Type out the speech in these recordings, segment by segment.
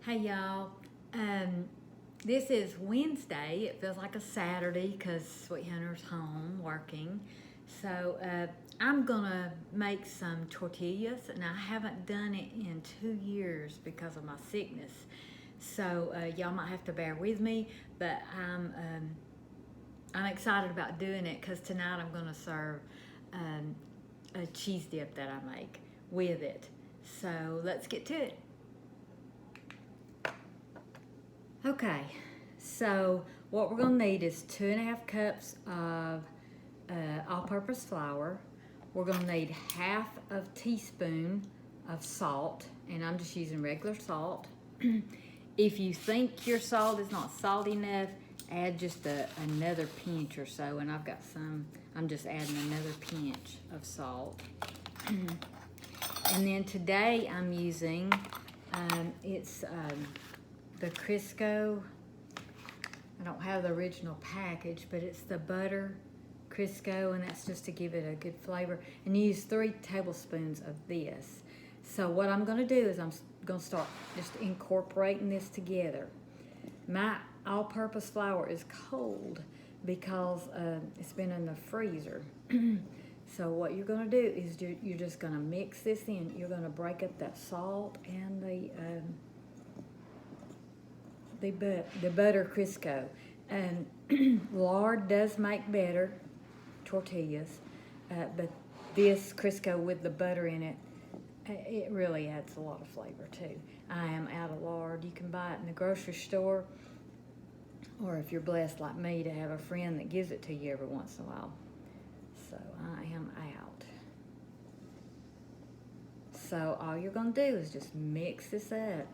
Hey y'all, this is Wednesday. It feels like a Saturday because Sweet Hunter's home working. So I'm gonna make some tortillas, and I haven't done it in 2 years because of my sickness. So y'all might have to bear with me, but I'm excited about doing it because tonight I'm gonna serve a cheese dip that I make with it. So let's get to it. Okay, so what we're gonna need is 2.5 cups of all-purpose flour. We're gonna need half of a teaspoon of salt, and I'm just using regular salt. If you think your salt is not salty enough, add just another pinch or so, and I've got some, I'm just adding another pinch of salt. And then today I'm using, the Crisco. I don't have the original package, but it's the butter Crisco, and that's just to give it a good flavor. And you use 3 tablespoons of this. So what I'm gonna do is I'm gonna start just incorporating this together. My all-purpose flour is cold because it's been in the freezer. So what you're gonna do is you're just gonna mix this in. You're gonna break up that salt and the butter Crisco. And lard does make better tortillas, but this Crisco with the butter in it, it really adds a lot of flavor too. I am out of lard. You can buy it in the grocery store, or if you're blessed like me to have a friend that gives it to you every once in a while. So I am out. So all you're gonna do is just mix this up.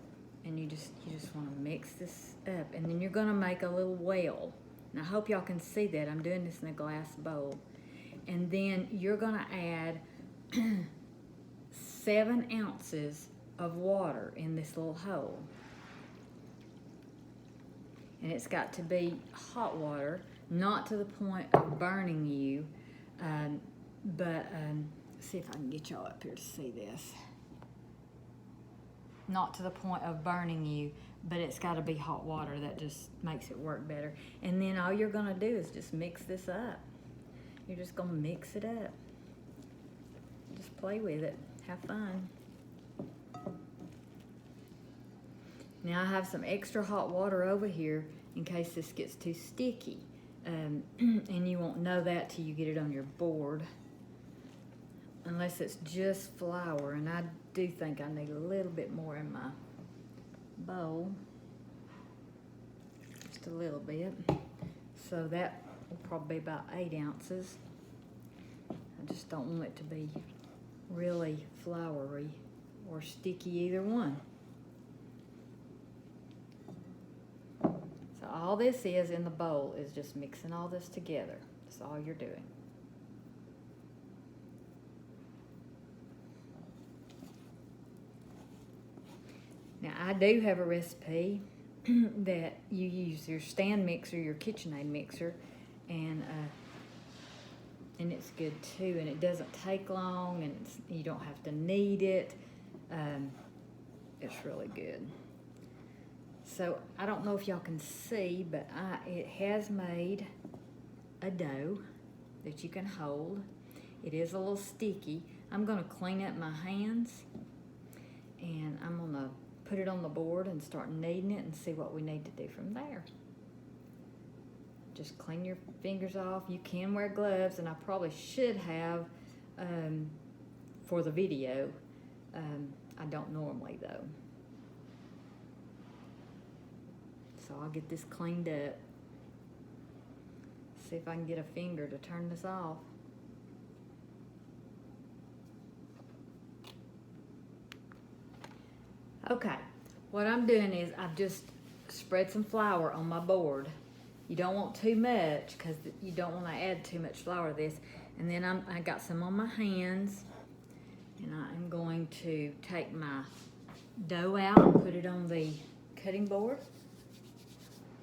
And you just want to mix this up, and then you're going to make a little well. And I hope y'all can see that. I'm doing this in a glass bowl. And then you're going to add 7 ounces of water in this little hole. And it's got to be hot water, not to the point of burning you, but see if I can get y'all up here to see this. Not to the point of burning you, but it's got to be hot water. That just makes it work better. And then all you're gonna do is just mix this up. You're just gonna mix it up. Just play with it, have fun. Now I have some extra hot water over here in case this gets too sticky. And you won't know that till you get it on your board. Unless it's just flour, and I do think I need a little bit more in my bowl. Just a little bit. So that will probably be about 8 ounces. I just don't want it to be really floury or sticky, either one. So all this is in the bowl is just mixing all this together. That's all you're doing. Now I do have a recipe that you use your stand mixer, your KitchenAid mixer, and it's good too, and it doesn't take long, and you don't have to knead it. It's really good. So I don't know if y'all can see, but it has made a dough that you can hold. It is a little sticky. I'm gonna clean up my hands, and I'm gonna put it on the board and start kneading it and see what we need to do from there. Just clean your fingers off. You can wear gloves, and I probably should have for the video. I don't normally though. So I'll get this cleaned up. See if I can get a finger to turn this off. Okay, what I'm doing is I've just spread some flour on my board. You don't want too much because you don't want to add too much flour to this. And then I got some on my hands, and I'm going to take my dough out and put it on the cutting board.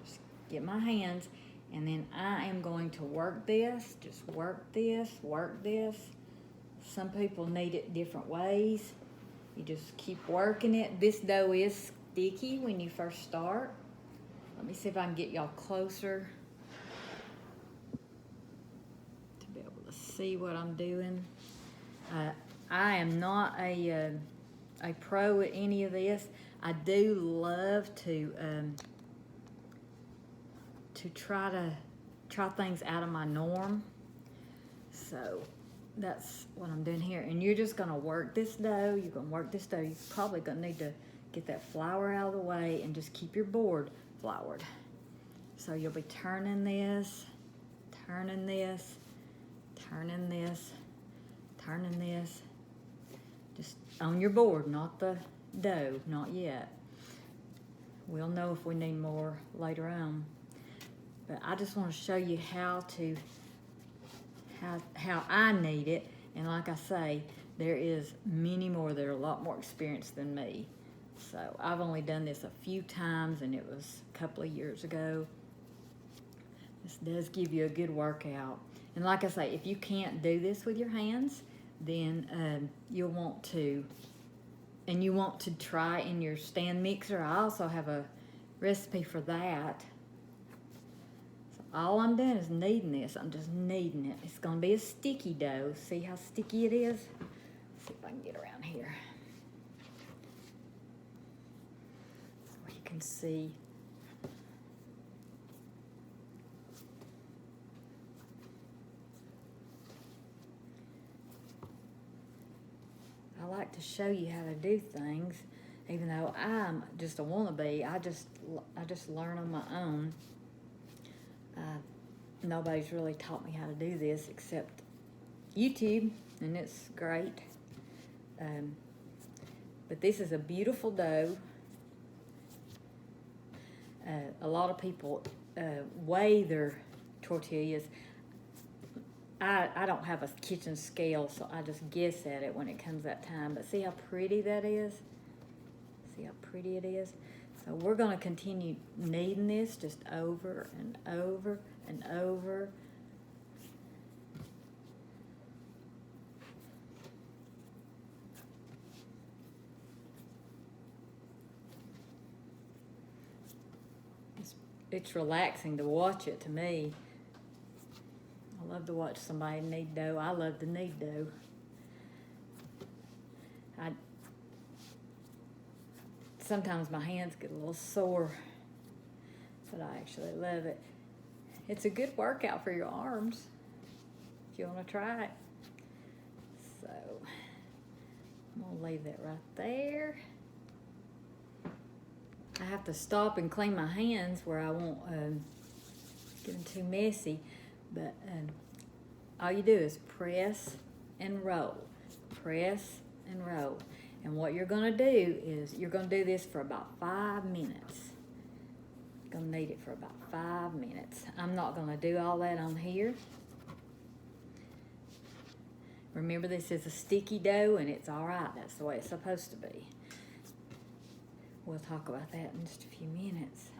Just get my hands, and then I am going to work this, just work this, work this. Some people knead it different ways. You just keep working it. This dough is sticky when you first start. Let me see if I can get y'all closer to be able to see what I'm doing. I am not a pro at any of this. I do love to try things out of my norm. So that's what I'm doing here. And you're just gonna work this dough. You're gonna work this dough. You're probably gonna need to get that flour out of the way and just keep your board floured. So you'll be turning this, turning this, turning this, turning this. Just on your board, not the dough, not yet. We'll know if we need more later on. But I just want to show you how I need it. And like I say, there is many more that are a lot more experienced than me. So I've only done this a few times, and it was a couple of years ago. This does give you a good workout. And like I say, if you can't do this with your hands, then you'll want to, and you want to try in your stand mixer. I also have a recipe for that. So all I'm doing is kneading this. I'm just kneading it. It's going to be a sticky dough. See how sticky it is? Let's see if I can get around here so you can see. I like to show you how to do things, even though I'm just a wannabe. I just learn on my own. Nobody's really taught me how to do this except YouTube, and it's great. But this is a beautiful dough. A lot of people weigh their tortillas. I don't have a kitchen scale, so I just guess at it when it comes that time. But see how pretty that is? See how pretty it is? So we're going to continue kneading this just over and over and over. It's relaxing to watch it, to me. I love to watch somebody knead dough. I love to knead dough. Sometimes my hands get a little sore, but I actually love it. It's a good workout for your arms if you want to try it. So I'm going to leave that right there. I have to stop and clean my hands where I won't get them too messy. But all you do is press and roll, press and roll. And what you're going to do is you're going to do this for about 5 minutes. You're going to knead it for about 5 minutes. I'm not going to do all that on here. Remember, this is a sticky dough, and it's all right. That's the way it's supposed to be. We'll talk about that in just a few minutes.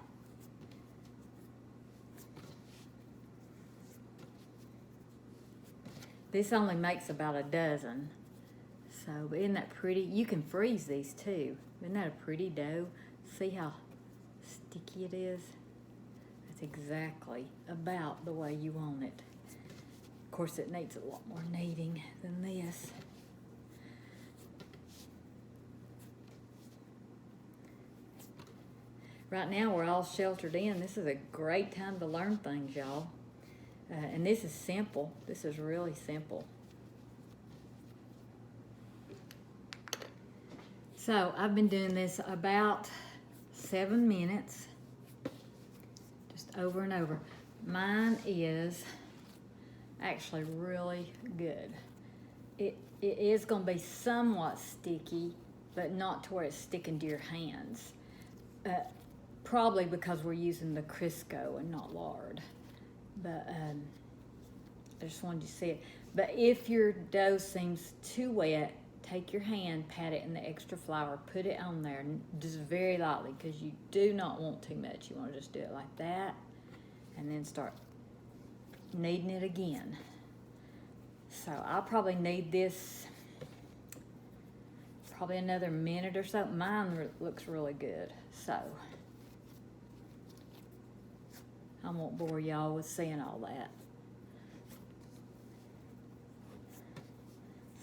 This only makes about a dozen. So, but isn't that pretty? You can freeze these too. Isn't that a pretty dough? See how sticky it is? That's exactly about the way you want it. Of course, it needs a lot more kneading than this. Right now, we're all sheltered in. This is a great time to learn things, y'all. And this is simple. This is really simple. So I've been doing this about 7 minutes, just over and over. Mine is actually really good. It is going to be somewhat sticky, but not to where it's sticking to your hands. Probably because we're using the Crisco and not lard. But I just wanted you to see it. But if your dough seems too wet, take your hand, pat it in the extra flour, put it on there, just very lightly, because you do not want too much. You want to just do it like that, and then start kneading it again. So I'll probably knead this probably another minute or so. Mine looks really good, so I won't bore y'all with seeing all that.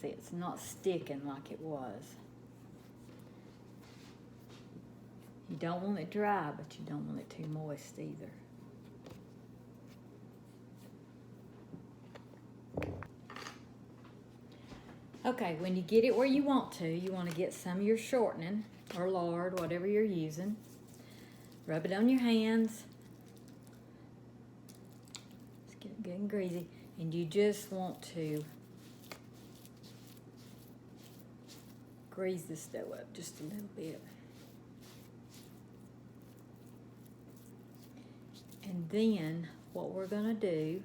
See, it's not sticking like it was. You don't want it dry, but you don't want it too moist either. Okay, when you get it where you want to get some of your shortening or lard, whatever you're using. Rub it on your hands. Just get it good and greasy. And you just want to grease the stove up just a little bit. And then what we're gonna do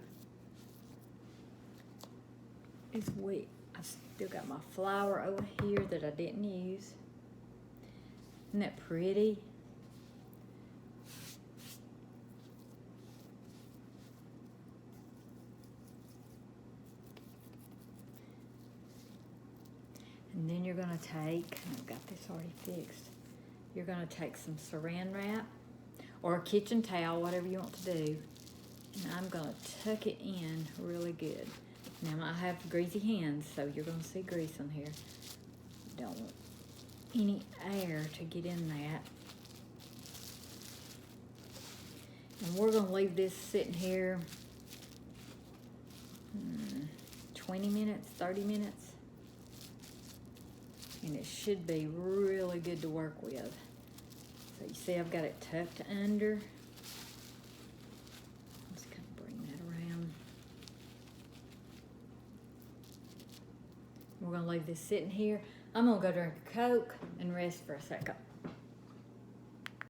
is I still got my flour over here that I didn't use. Isn't that pretty? And then you're gonna take, I've got this already fixed, you're gonna take some saran wrap or a kitchen towel, whatever you want to do, and I'm gonna tuck it in really good. Now I have greasy hands, so you're gonna see grease on here. Don't want any air to get in that. And we're gonna leave this sitting here 20 minutes, 30 minutes. And it should be really good to work with. So you see I've got it tucked under. Let's kind of bring that around. We're gonna leave this sitting here. I'm gonna go drink a Coke and rest for a second.